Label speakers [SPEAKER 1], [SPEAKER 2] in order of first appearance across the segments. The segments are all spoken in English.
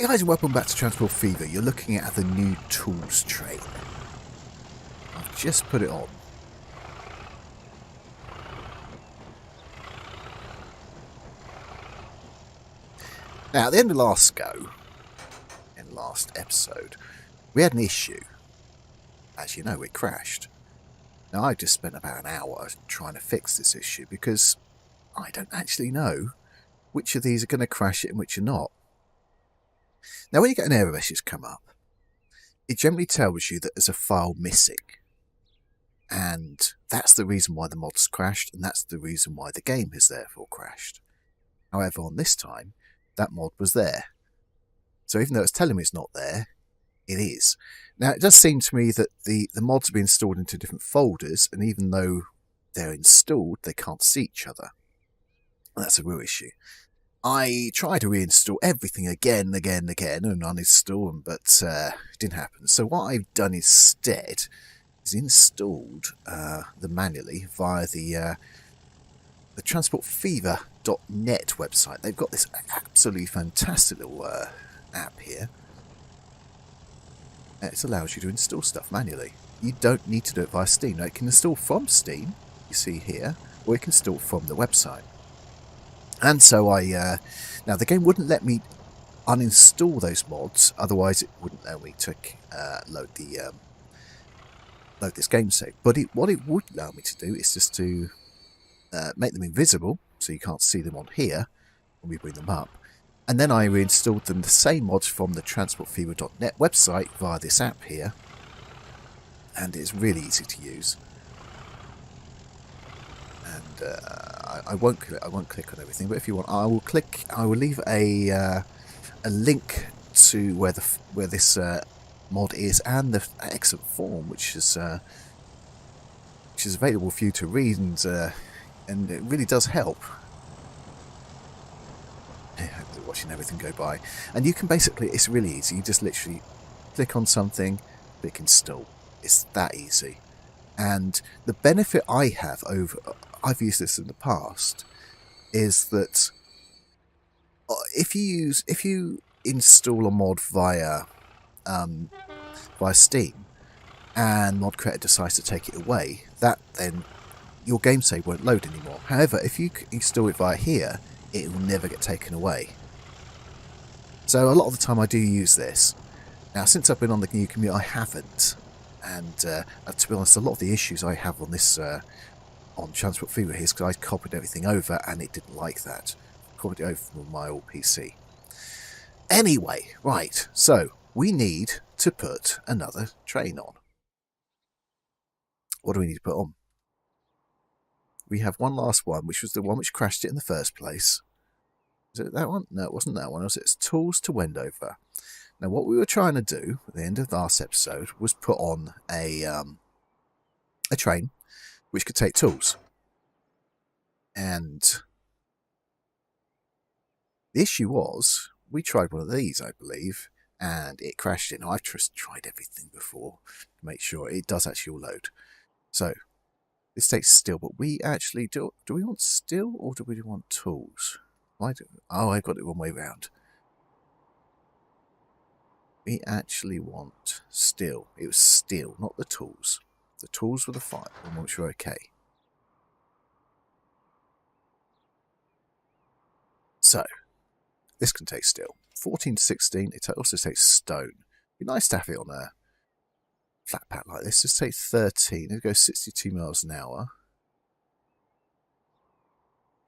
[SPEAKER 1] guys, and welcome back to Transport Fever. You're looking at the new tools train. I've just put it on. Now, at the end of last episode, we had an issue. As you know, it crashed. Now, I just spent about an hour trying to fix this issue because I don't actually know which of these are going to crash it and which are not. Now, when you get an error message come up, it generally tells you that there's a file missing. And that's the reason why the mod's crashed, and that's the reason why the game has therefore crashed. However, on this time, that mod was there. So even though it's telling me it's not there, it is. Now, it does seem to me that the mods have been installed into different folders, and even though they're installed, they can't see each other. And that's a real issue. I tried to reinstall everything again, and uninstall them, but it didn't happen. So what I've done instead is installed them manually via the TransportFever.net website. They've got this absolutely fantastic little app here. It allows you to install stuff manually. You don't need to do it via Steam. Now, it can install from Steam, you see here, or you can install from the website. And so now the game wouldn't let me uninstall those mods, otherwise it wouldn't allow me to load this game save. But what it would allow me to do is just to make them invisible, so you can't see them on here when we bring them up. And then I reinstalled them, the same mods from the TransportFever.net website via this app here, and it's really easy to use. And I won't click on everything, but if you want, I will leave a link to where this mod is and the excellent form which is available for you to read, and it really does help. Watching everything go by, and you can basically, it's really easy. You just literally click on something, click install. It's that easy. And the benefit I have over, I've used this in the past, is that if you install a mod via Steam, and Mod Creator decides to take it away, that then your game save won't load anymore. However, if you install it via here, it will never get taken away. So a lot of the time I do use this. Now, since I've been on the new commute, I haven't. And to be honest, a lot of the issues I have on this on Transport Fever here is because I copied everything over and it didn't like that. I copied it over from my old PC. Anyway, right, so we need to put another train on. What do we need to put on? We have one last one, which was the one which crashed it in the first place. Is it that one? No, it wasn't that one. It's Tools to Wendover. Now, what we were trying to do at the end of the last episode was put on a train which could take tools. And the issue was, we tried one of these, I believe, and it crashed it. Now, I've just tried everything before to make sure it does actually all load. So, this takes steel, but we actually do we want steel or do we want tools? I've got it one way round. We actually want steel. It was steel, not the tools. The tools were the fire, which were okay. So, this can take steel. 14 to 16, it also takes stone. It'd be nice to have it on a flat pack like this. Just take 13, it goes 62 miles an hour.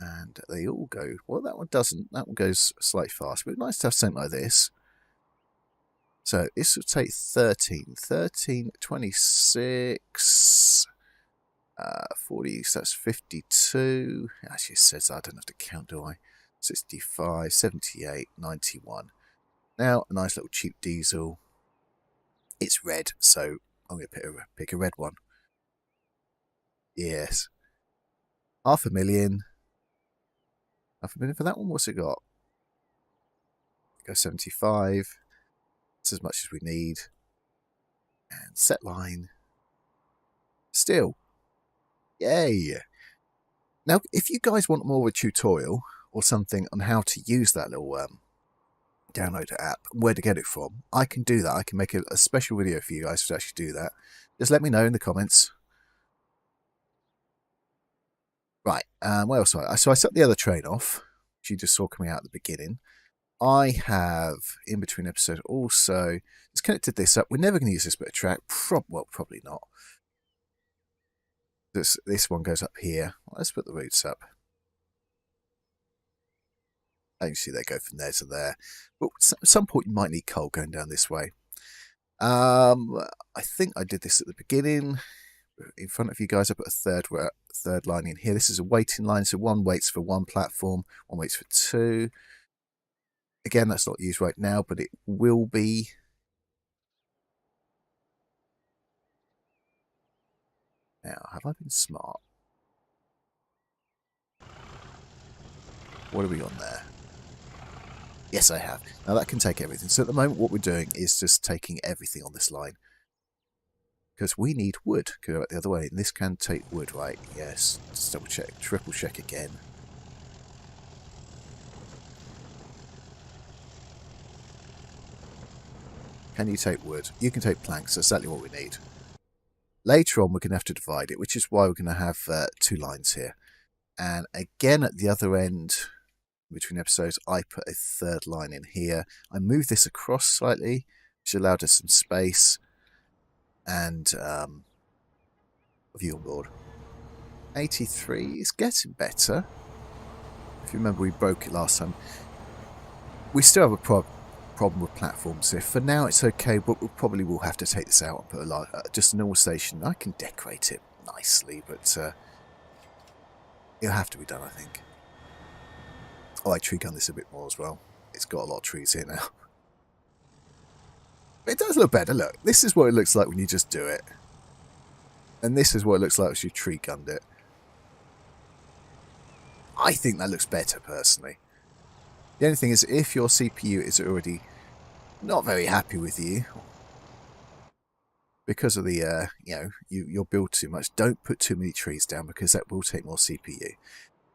[SPEAKER 1] And they all go, well, that one doesn't. That one goes slightly fast, but it's nice to have something like this. So this will take 13, 26, 40, so that's 52. It actually says I don't have to count, do I? 65, 78, 91. Now, a nice little cheap diesel. It's red, so I'm going to pick a red one. Yes. $500,000. $500,000 for that one. What's it got? Go 75. It's as much as we need. And set line. Still. Yay! Now, if you guys want more of a tutorial or something on how to use that little download an app, where to get it from, I can do that. I can make a special video for you guys to actually do that. Just let me know in the comments. Right, what else? So I set the other train off, which you just saw coming out at the beginning. I have, in between episodes, also just connected this up. We're never going to use this bit of track. Well, probably not. This one goes up here. Let's put the routes up. You can see they go from there to there. But at some point you might need coal going down this way. I think I did this at the beginning. In front of you guys, I put a third line in here. This is a waiting line, so one waits for one platform, one waits for two. Again, that's not used right now, but it will be. Now, have I been smart? What are we on there? Yes, I have. Now that can take everything. So at the moment, what we're doing is just taking everything on this line. Because we need wood. Go the other way. And this can take wood, right? Yes. Just double check. Triple check again. Can you take wood? You can take planks. That's exactly what we need. Later on, we're going to have to divide it, which is why we're going to have two lines here. And again, at the other end, between episodes, I put a third line in here. I moved this across slightly, which allowed us some space and a view on board. 83 is getting better. If you remember, we broke it last time. We still have a problem with platforms here. For now, it's okay, but we probably will have to take this out and put just a normal station. I can decorate it nicely, but it'll have to be done, I think. Oh, I tree gun this a bit more as well. It's got a lot of trees here now. It does look better. Look, this is what it looks like when you just do it. And this is what it looks like if you tree gunned it. I think that looks better, personally. The only thing is, if your CPU is already not very happy with you, because of the, you'll build too much, don't put too many trees down, because that will take more CPU.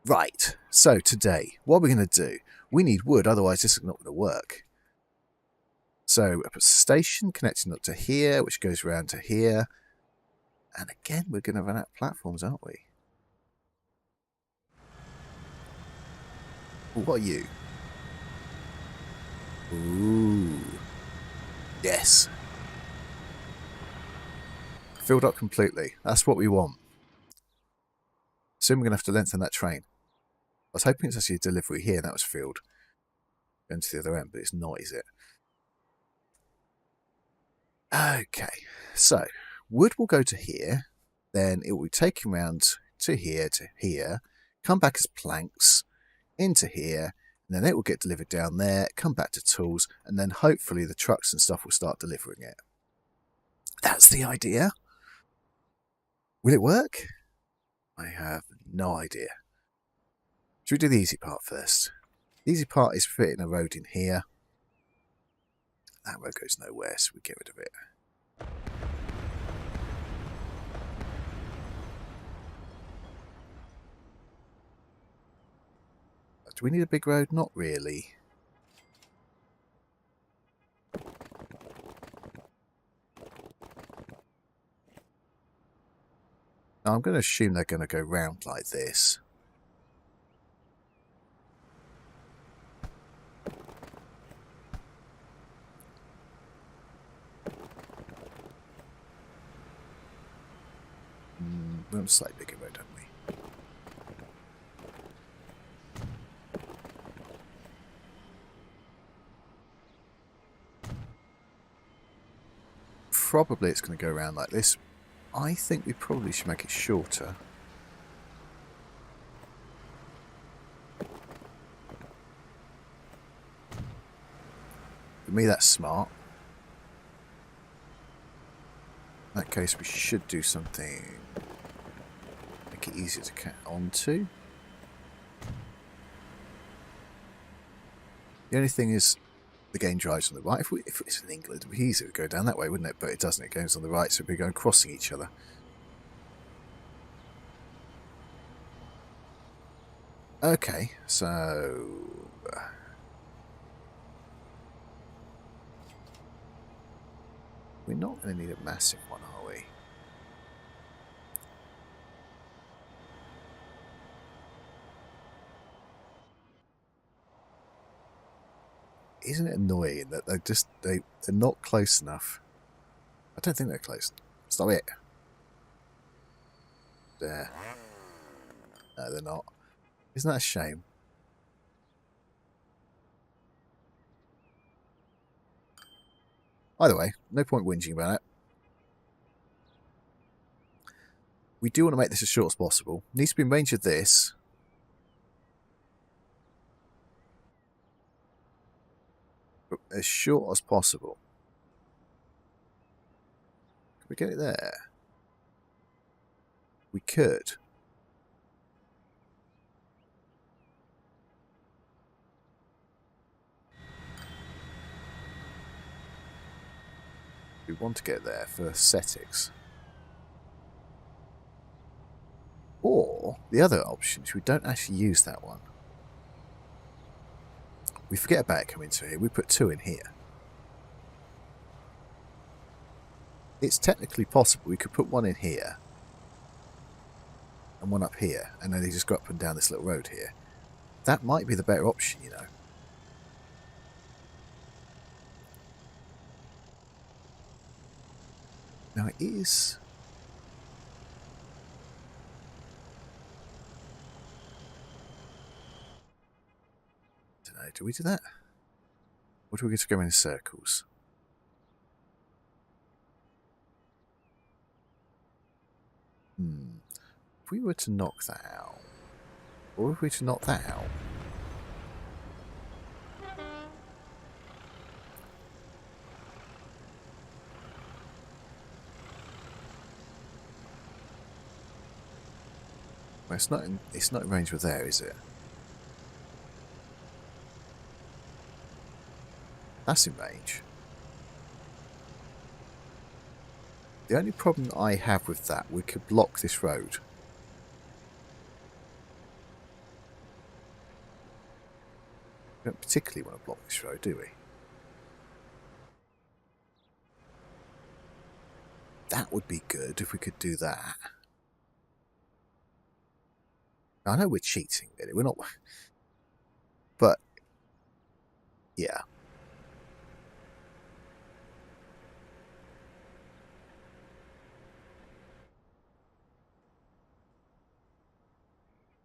[SPEAKER 1] Right, so today, what we're going to do, we need wood, otherwise this is not going to work. So, a station connecting up to here, which goes around to here. And again, we're going to run out of platforms, aren't we? Ooh, what are you? Ooh. Yes. Filled up completely. That's what we want. Soon we're going to have to lengthen that train. I was hoping it's actually a delivery here, and that was filled. Going to the other end, but it's not, is it? Okay, so wood will go to here, then it will be taken around to here, come back as planks into here, and then it will get delivered down there, come back to tools, and then hopefully the trucks and stuff will start delivering it. That's the idea. Will it work? I have no idea. Should we do the easy part first? The easy part is fitting a road in here. That road goes nowhere, so we get rid of it. Do we need a big road? Not really. Now, I'm going to assume they're going to go round like this. We want a slightly bigger road, don't we? Probably it's going to go around like this. I think we probably should make it shorter. For me, that's smart. In that case, we should do something. Make it easier to get onto. The only thing is, the game drives on the right. If it's in England, it would be easier to go down that way, wouldn't it? But it doesn't. It goes on the right, so we're going crossing each other. Okay, so We're not going to need a massive one, are we? Isn't it annoying that they're not close enough? I don't think they're close. Stop it. There. No, they're not. Isn't that a shame? Either way, no point whinging about it. We do want to make this as short as possible. Needs to be in range of this. But as short as possible. Can we get it there? We could. We want to get there for aesthetics. Or the other option is we don't actually use that one. We forget about it coming to here. We put 2 in here. It's technically possible we could put 1 in here and 1 up here, and then they just go up and down this little road here. That might be the better option, you know. Now it is... I don't know, do we do that? Or do we get to go in circles? If we were to knock that out, or if we were to knock that out, well, it's not in range with there, is it? That's in range. The only problem that I have with that, we could block this road. We don't particularly want to block this road, do we? That would be good if we could do that. I know we're cheating, really. We're not... But, yeah.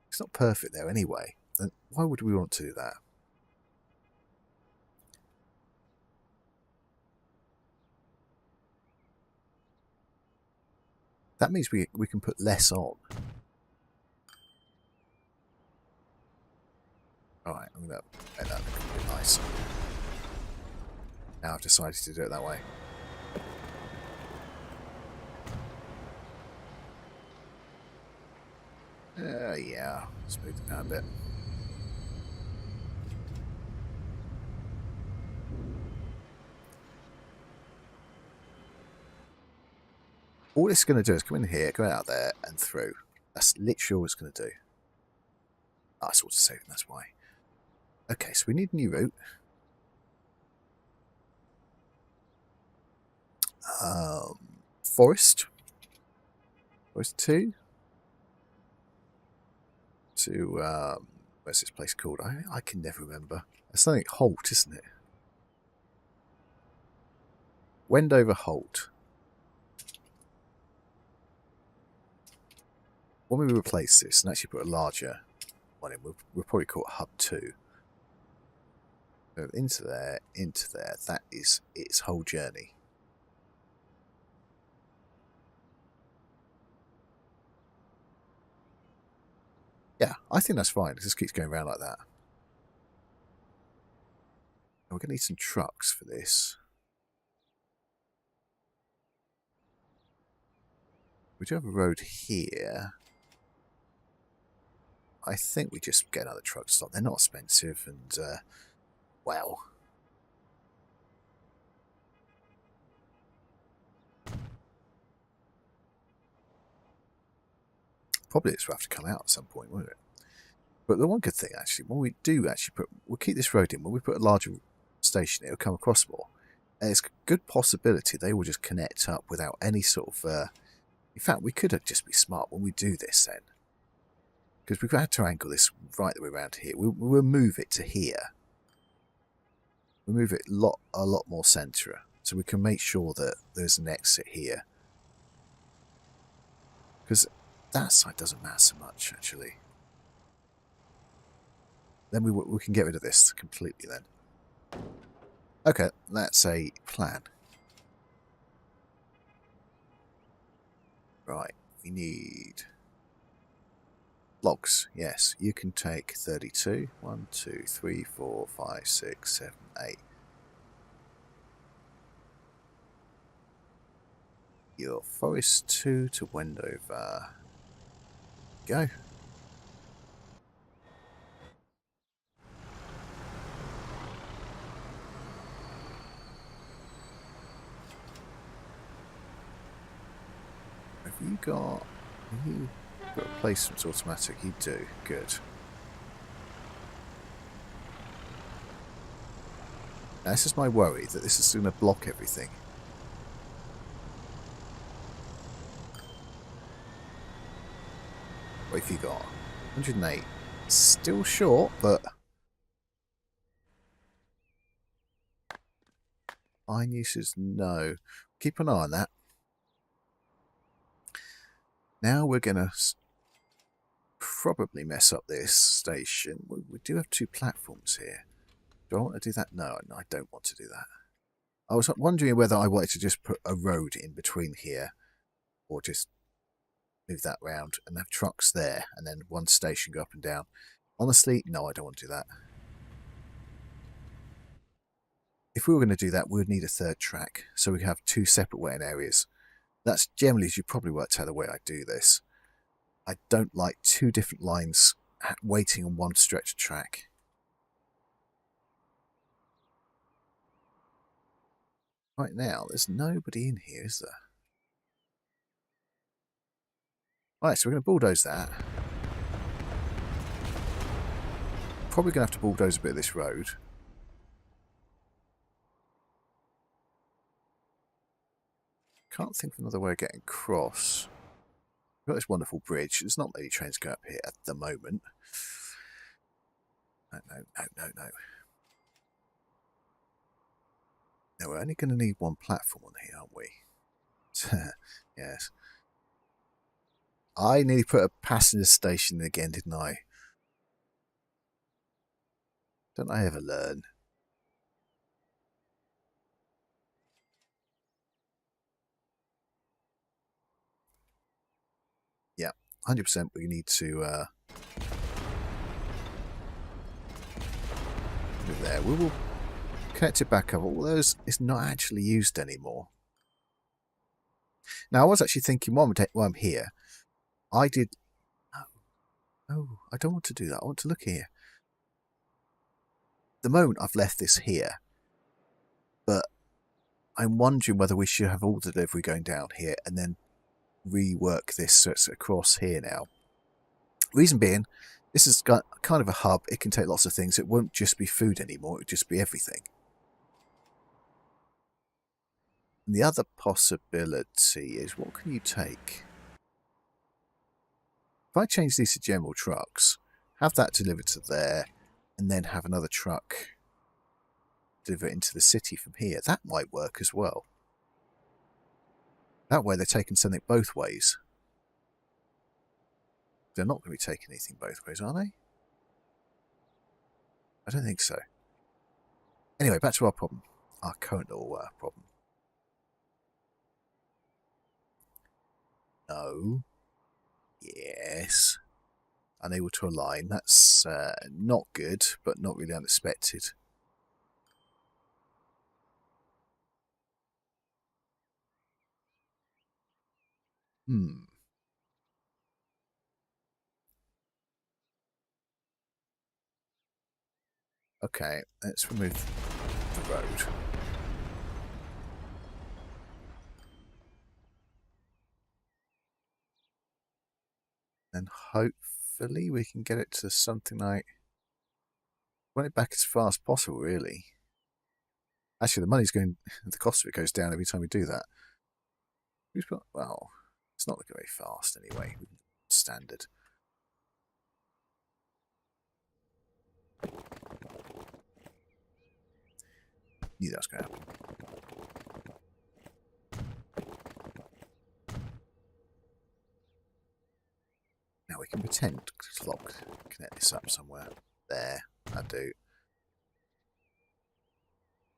[SPEAKER 1] It's not perfect there anyway. Then why would we want to do that? That means we can put less on. Alright, I'm going to make that look a bit nicer. Now I've decided to do it that way. Yeah, smooth it down a bit. All it's going to do is come in here, go out there, and through. That's literally all it's going to do. Ah, it's auto saving, that's why. Okay, so we need a new route. Forest. Forest 2. To, where's this place called? I can never remember. It's something Holt, isn't it? Wendover Holt. When we replace this and actually put a larger one in, we'll probably call it Hub 2. So into there, that is its whole journey. Yeah, I think that's fine. It just keeps going around like that. We're going to need some trucks for this. We do have a road here. I think we just get another truck stop. They're not expensive and, well... Probably it's have to come out at some point, won't it? But the one good thing, actually, when we do actually we'll keep this road in. When we put a larger station, it'll come across more. there's a good possibility they will just connect up without any sort of... in fact, we could just be smart when we do this then. Because we've had to angle this right the way around here. We'll move it to here. We'll move it a lot more centre. So we can make sure that there's an exit here. Because that side doesn't matter so much, actually. Then we can get rid of this completely then. Okay, that's a plan. Right, we need logs. Yes, you can take 32. 1, 2, 3, 4, 5, 6, 7, 8. Your forest 2 to Wendover. Go. Have you got replacements automatic? You do. Good. Now, this is my worry, that this is going to block everything. What have you got? 108. Still short, but... Fine uses, no. Keep an eye on that. Now we're going to probably mess up this station. We do have 2 platforms here. Do I want to do that? No, I don't want to do that. I was wondering whether I wanted to just put a road in between here, or just move that round and have trucks there, and then one station go up and down. Honestly, no, I don't want to do that. If we were going to do that, we would need a 3rd track, so we have 2 separate waiting areas. That's generally, as you probably worked out, the way I do this. I don't like 2 different lines waiting on one stretch of track. Right now, there's nobody in here, is there? Right, so we're going to bulldoze that. Probably going to have to bulldoze a bit of this road. Can't think of another way of getting across. We've got this wonderful bridge. There's not many trains going up here at the moment. No. No, we're only going to need 1 platform on here, aren't we? Yes. I nearly put a passenger station again, didn't I? Don't I ever learn? Yeah, 100% we need to put it there. We will connect it back up, although it's not actually used anymore. Now, I was actually thinking, while I'm here, I did... Oh, I don't want to do that. I want to look here. The moment I've left this here, but I'm wondering whether we should have all the delivery going down here and then rework this so it's across here now. Reason being, this has got kind of a hub. It can take lots of things. It won't just be food anymore. It'll just be everything. And the other possibility is, what can you take? If I change these to general trucks, have that delivered to there, and then have another truck deliver into the city from here, that might work as well. That way they're taking something both ways. They're not going to be taking anything both ways, are they? I don't think so. Anyway, back to our problem. Our current little problem. No. Yes. Unable to align. That's not good, but not really unexpected. Okay, let's remove the road. And hopefully we can get it to something like... run it back as far as possible, really. Actually, the money's going... The cost of it goes down every time we do that. Well, it's not looking very fast anyway. Standard. Knew that was going to happen. Now we can pretend it's locked. Connect this up somewhere. There, I do.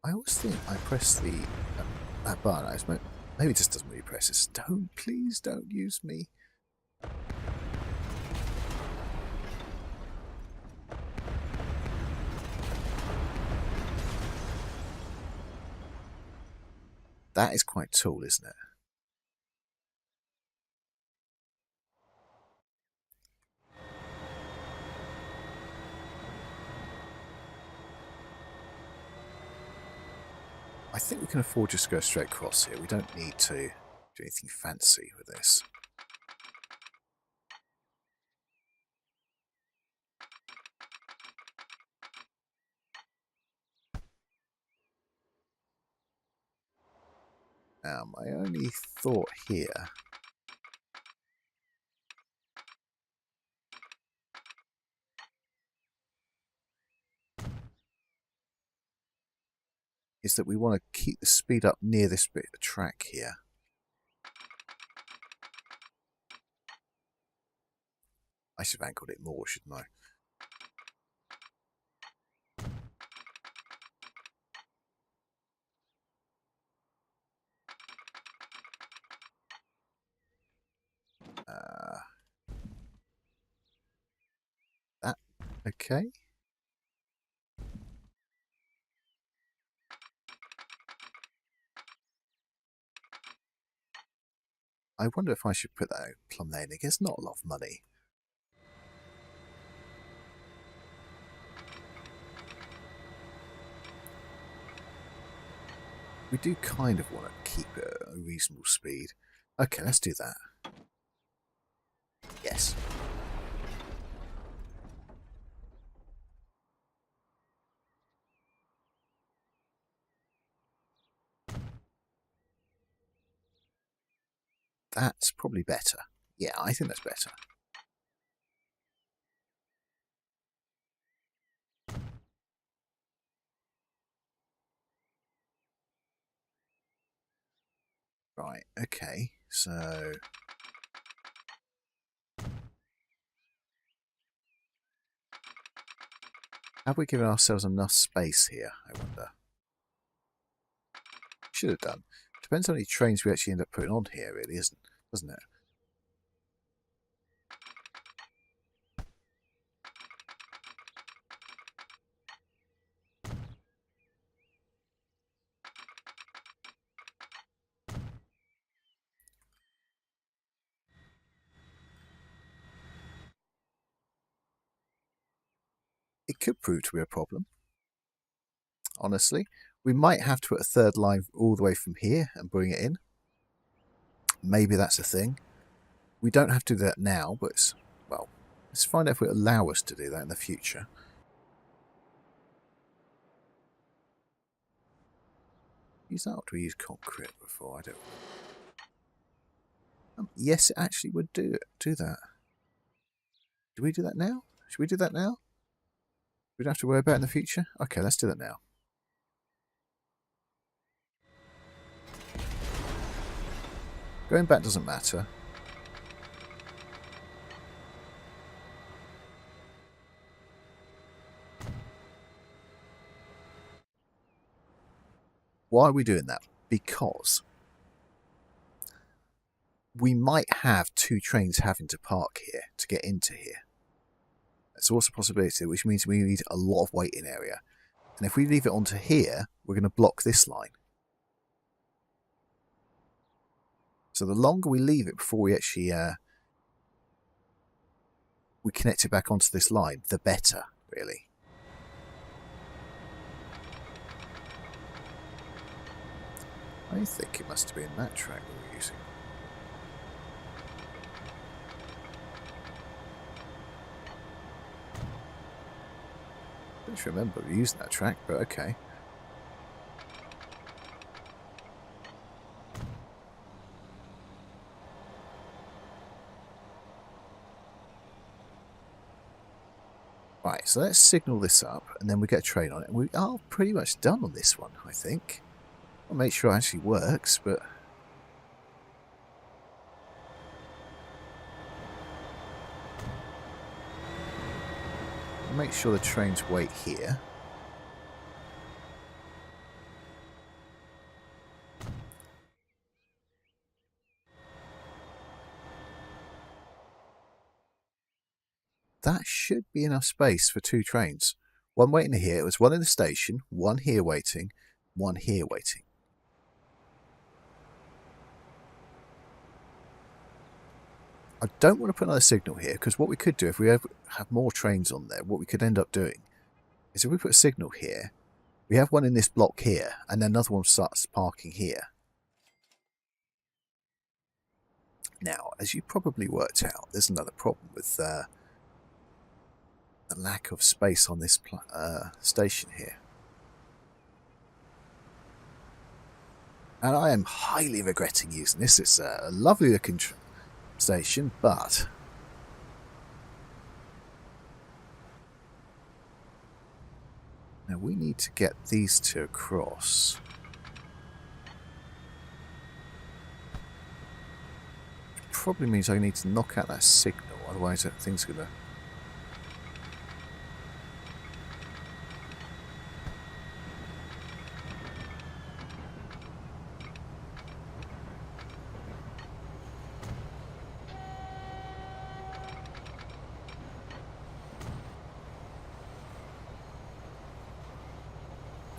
[SPEAKER 1] I always think I press the that button. Maybe it just doesn't really press this. Please don't use me. That is quite tall, isn't it? I think we can afford just to go straight across here. We don't need to do anything fancy with this. My only thought here is that we want to keep the speed up near this bit of track here. I should have angled it more, shouldn't I? That okay? I wonder if I should put that plumb there. It's not a lot of money. We do kind of want to keep it at a reasonable speed. Okay, let's do that. Yes. That's probably better. Yeah, I think that's better. Right, okay, so... Have we given ourselves enough space here, I wonder? Should have done. Depends how many trains we actually end up putting on here, really, doesn't it? It could prove to be a problem. Honestly, we might have to put a third line all the way from here and bring it in. Maybe that's a thing. We don't have to do that now, but well, let's find out if it will allow us to do that in the future. Use that or do we use concrete before? I don't know. Yes, it actually would do that. Do we do that now? Should we do that now? We don't have to worry about it in the future? Okay, let's do that now. Going back doesn't matter. Why are we doing that? Because we might have two trains having to park here to get into here. That's also a possibility, which means we need a lot of waiting area. And if we leave it onto here, we're going to block this line. So the longer we leave it before we actually we connect it back onto this line, the better, really. I think it must have been that track we were using. I don't remember using that track, but okay. Right, so let's signal this up, and then we get a train on it. And we are pretty much done on this one, I think. I'll make sure it actually works, but... I'll make sure the trains wait here. That should be enough space for 2 trains. One waiting here. It was one in the station, one here waiting, one here waiting. I don't want to put another signal here, because what we could do, if we have more trains on there, what we could end up doing is if we put a signal here, we have one in this block here, and then another one starts parking here. Now, as you probably worked out, there's another problem with the lack of space on this station here. And I am highly regretting using this. It's a lovely looking station, but now we need to get these 2 across. Which probably means I need to knock out that signal, otherwise that thing's going to...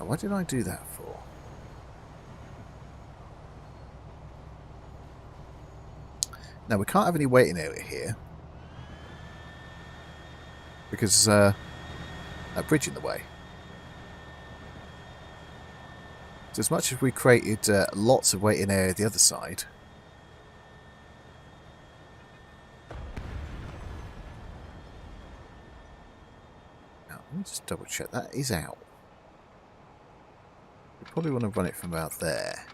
[SPEAKER 1] What did I do that for? Now, we can't have any waiting area here because a bridge in the way. So as much as we created lots of waiting area the other side, now, let me just double check. That is out. We probably want to run it from about there.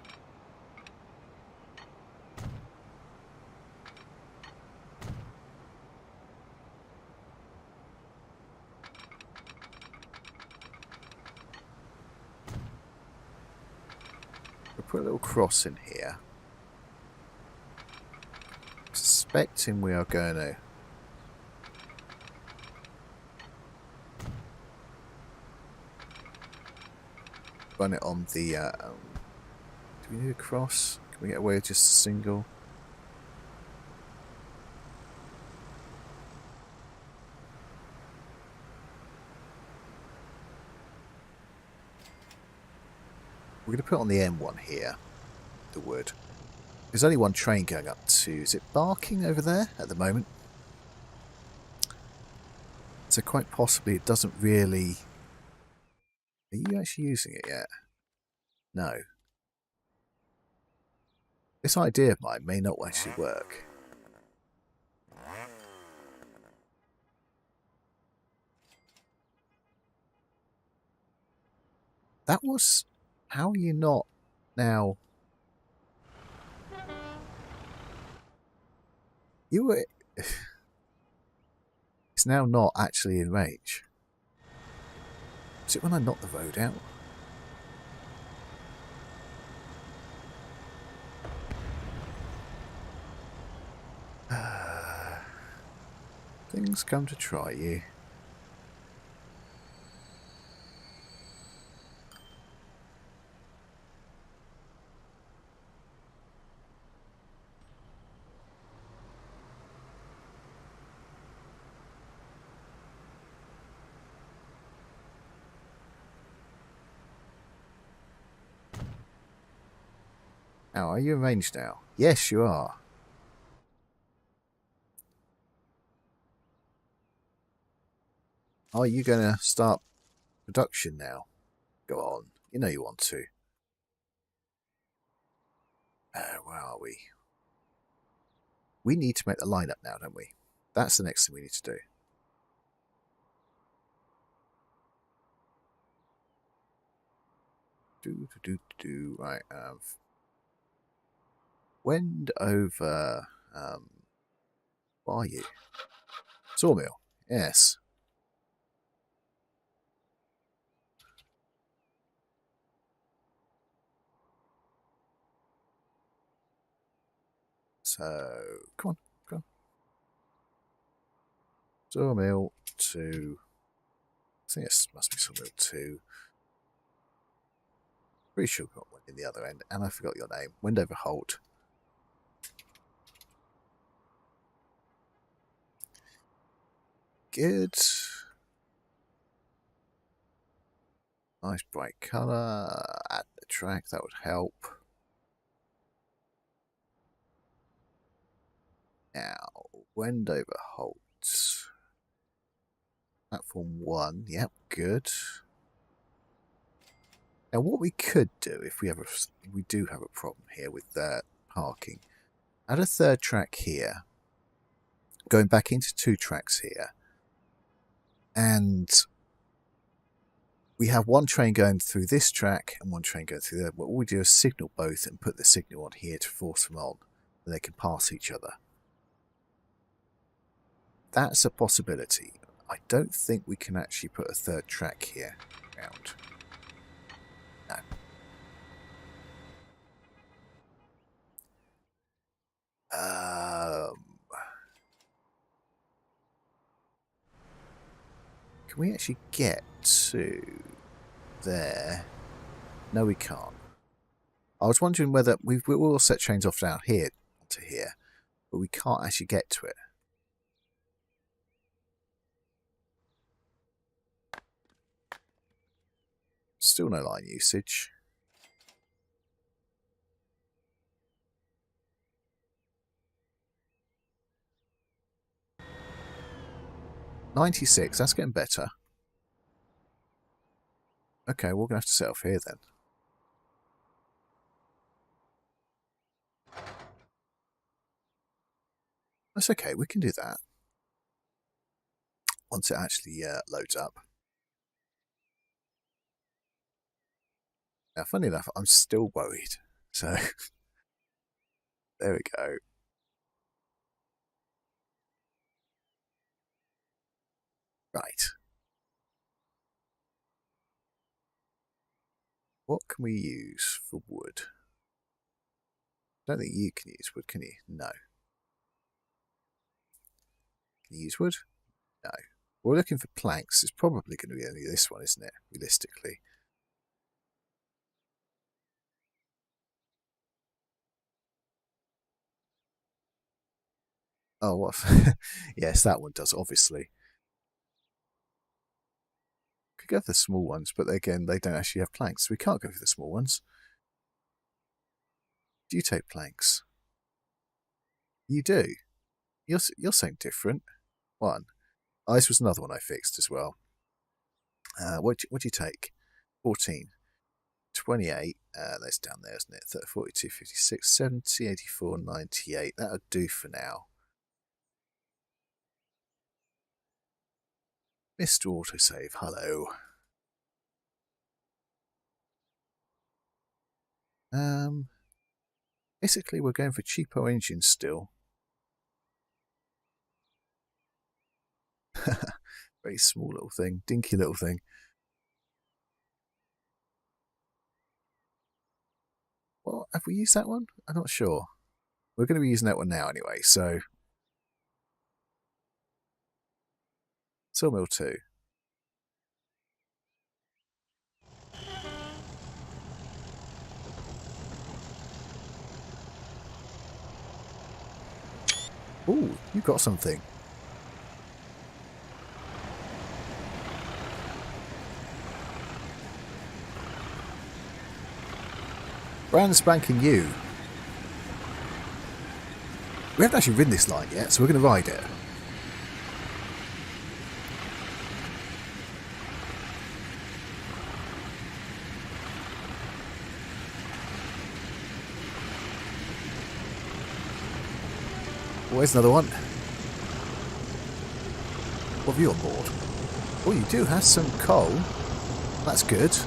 [SPEAKER 1] We'll put a little cross in here. Suspecting we are going to run it on the... do we need a cross? Can we get away with just a single? We're going to put on the M1 here, the wood. There's only one train going up to... Is it Barking over there at the moment? So quite possibly it doesn't really... Are you actually using it yet? No. This idea of mine may not actually work. That was... How are you not now... You were... It's now not actually in range. Is it when I knock the road out? Things come to try you. Now, are you arranged now? Yes, you are. Are you going to start production now? Go on. You know you want to. Where are we? We need to make the lineup now, don't we? That's the next thing we need to do. Right. Wendover. What are you? Sawmill. Yes. So, come on, come on. Sawmill 2. I think it must be Sawmill 2. Pretty sure we've got one in the other end. And I forgot your name. Wendover Holt. Good. Nice bright colour. Add the track, that would help. Now, Wendover Holt. Platform 1, yep, good. Now, what we could do if we do have a problem here with parking, add a third track here, going back into 2 tracks here, and we have one train going through this track and one train going through there. What we do is signal both and put the signal on here to force them on, and they can pass each other. That's a possibility. I don't think we can actually put a third track here around. No. Can we actually get to there? No, we can't. I was wondering whether we will set trains off down here to here, but we can't actually get to it. Still no line usage. $96, that's getting better. Okay, we're going to have to set off here then. That's okay, we can do that. Once it actually loads up. Now, funny enough, I'm still worried. So, there we go. Right. What can we use for wood? I don't think you can use wood, can you? No. Can you use wood? No. We're looking for planks. It's probably going to be only this one, isn't it? Realistically. Oh, what? Yes, that one does, obviously. Could go for the small ones, but again, they don't actually have planks. So we can't go for the small ones. Do you take planks? You do. You're saying different. One. Oh, this was another one I fixed as well. What do you take? 14. 28. That's down there, isn't it? 30, 42, 56, 70, 84, 98. That'll do for now. Mr. Autosave, hello. Basically, we're going for cheapo engines still. Very small little thing, dinky little thing. Well, have we used that one? I'm not sure. We're going to be using that one now anyway, so. Sawmill 2. Ooh, you got something. Brand spanking new. We haven't actually ridden this line yet, so we're going to ride it. Where's another one? What have you on board? Oh, you do have some coal. That's good.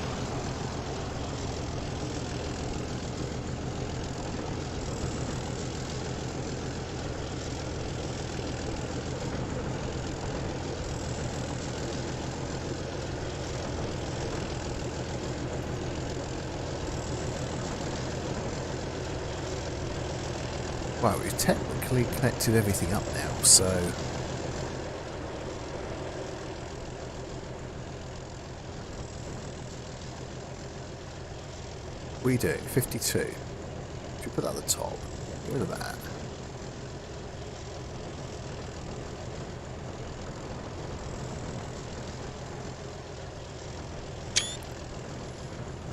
[SPEAKER 1] Well, we've technically connected everything up now, so... We do 52. Should we put that at the top? Get rid of that.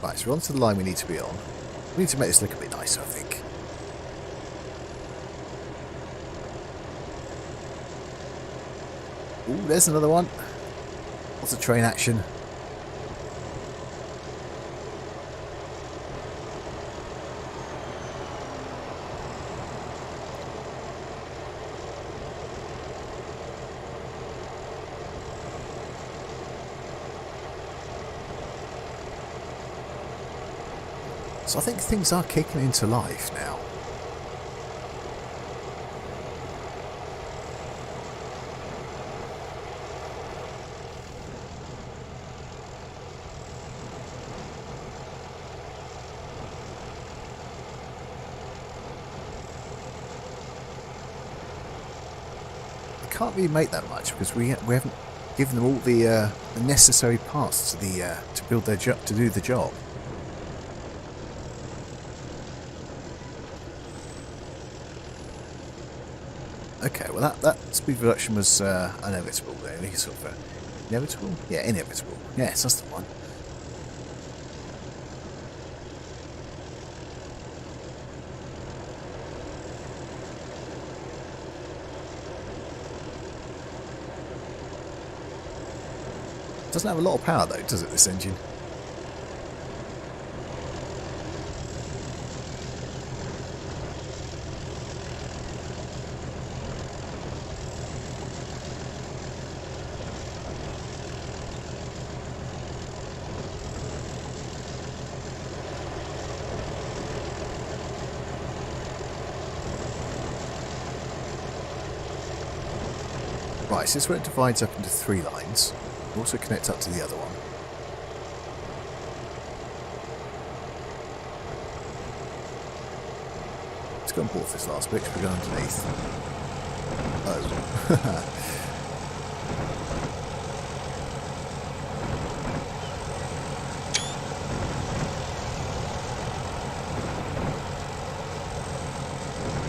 [SPEAKER 1] Right, so we're on to the line we need to be on. We need to make this look a bit nicer, I think. Ooh, there's another one. Lots of train action. So I think things are kicking into life now. I can't really make that much because we haven't given them all the necessary parts to to build their to do the job. Okay, well that speed reduction was inevitable really, sort of inevitable? Yeah, inevitable. Yes, that's the one. Doesn't have a lot of power though, does it, this engine? Right, so this is where it divides up into 3 lines. We'll also connect up to the other one. Let's go and port this last bit, we go underneath. Oh.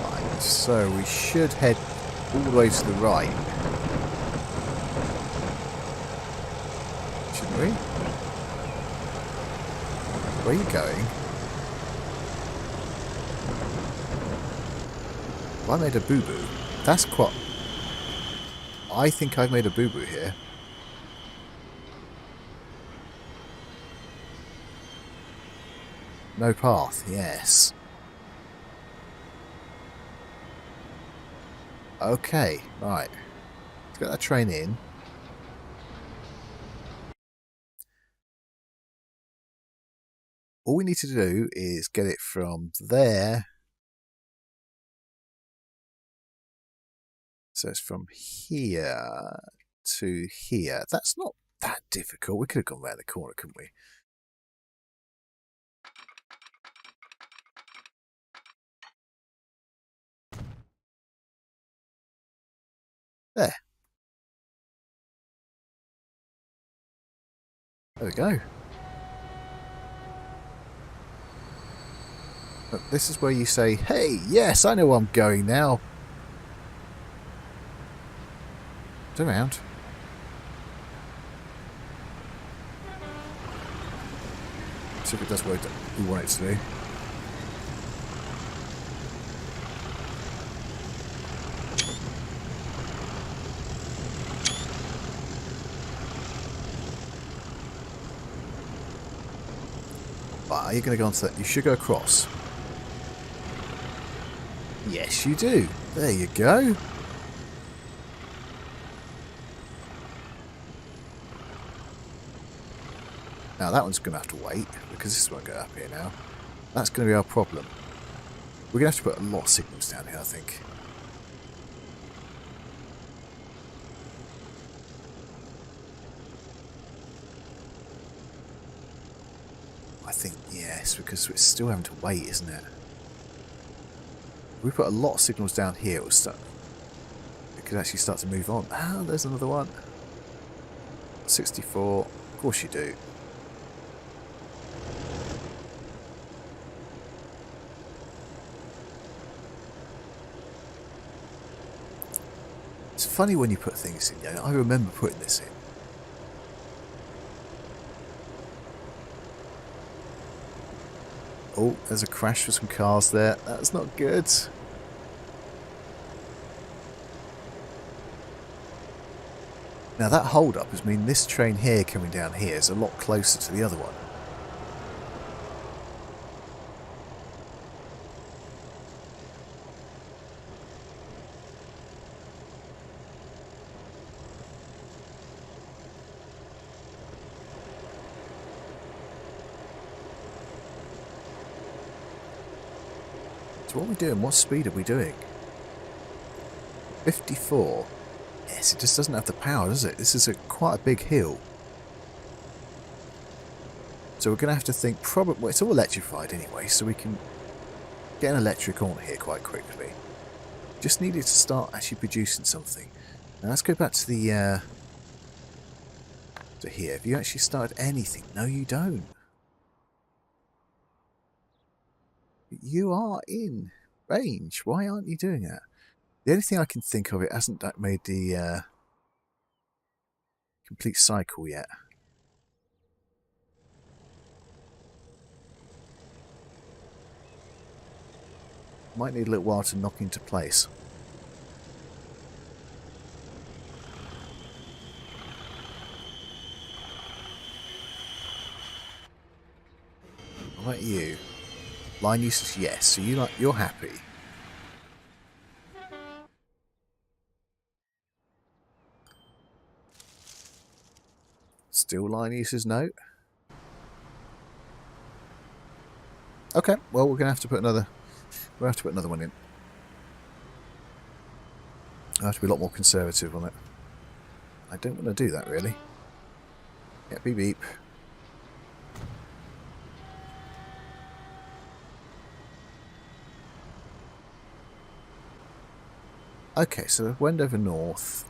[SPEAKER 1] Right, so we should head all the way to the right. Where are you going? Have I made a boo-boo? That's quite... I think I've made a boo-boo here. No path, yes. Okay, right. Let's get that train in. All we need to do is get it from there. So it's from here to here. That's not that difficult. We could have gone round the corner, couldn't we? There. There we go. But this is where you say, hey, yes, I know where I'm going now. Turn around. See if it does what we want it to do. But are you going to go onto that? You should go across. Yes, you do. There you go. Now that one's going to have to wait because this won't go up here now. That's going to be our problem. We're going to have to put a lot of signals down here, I think. I think yes, because it's still having to wait, isn't it? We put a lot of signals down here. It could actually start to move on. Ah, there's another one. 64. Of course you do. It's funny when you put things in. Yeah, I remember putting this in. Oh, there's a crash for some cars there. That's not good. Now that hold up has mean this train here coming down here is a lot closer to the other one. So what are we doing? What speed are we doing? 54. Yes, it just doesn't have the power, does it? This is quite a big hill. So we're going to have to think probably... Well, it's all electrified anyway, so we can get an electric on here quite quickly. Just needed to start actually producing something. Now let's go back to the... to here. Have you actually started anything? No, you don't. You are in range. Why aren't you doing that? The only thing I can think of, it hasn't made the complete cycle yet. Might need a little while to knock into place. What about you? Line usage, yes. So you're happy. Still line usage, no. Okay, well we're gonna have to put another. We'll have to put another one in. I have to be a lot more conservative on it. I don't want to do that really. Yeah, beep beep. Okay, so the Wendover North.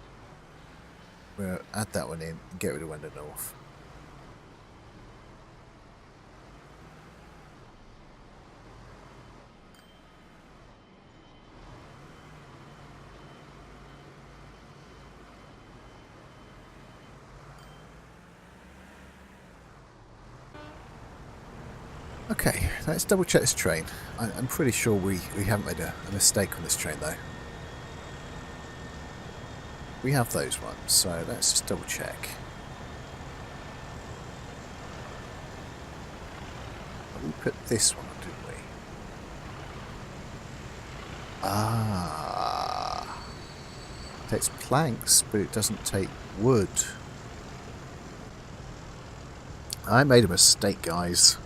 [SPEAKER 1] We'll add that one in and get rid of Wendover North. Okay, let's double check this train. I'm pretty sure we haven't made a mistake on this train though. We have those ones, so let's just double check. We put this one on, didn't we? Ah. It takes planks, but it doesn't take wood. I made a mistake, guys.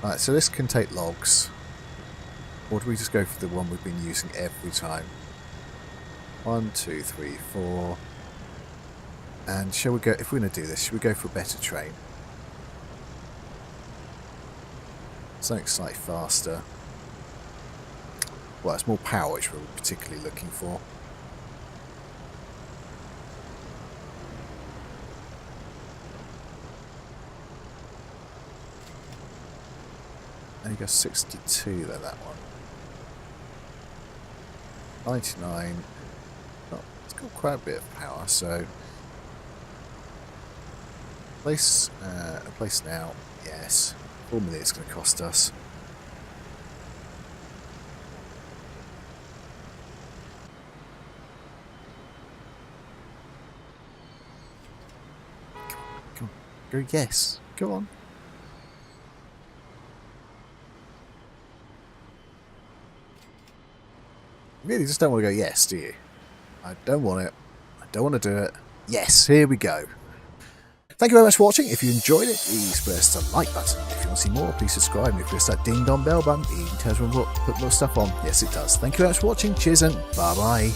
[SPEAKER 1] Right, so this can take logs. Or do we just go for the one we've been using every time? 1, 2, 3, 4. And shall we go, if we're going to do this, should we go for a better train? Something slightly faster. Well, it's more power which we're particularly looking for. And you go 62 there, that one. 99. Oh, it's got quite a bit of power, so place now, yes. 4 million it's going to cost us. Come on, go yes, go on. You really just don't want to go yes, do you? I don't want it. I don't want to do it. Yes, here we go. Thank you very much for watching. If you enjoyed it, please press the like button. If you want to see more, please subscribe. And if you press that ding dong bell button, it tells me when we put more stuff on. Yes, it does. Thank you very much for watching. Cheers and bye bye.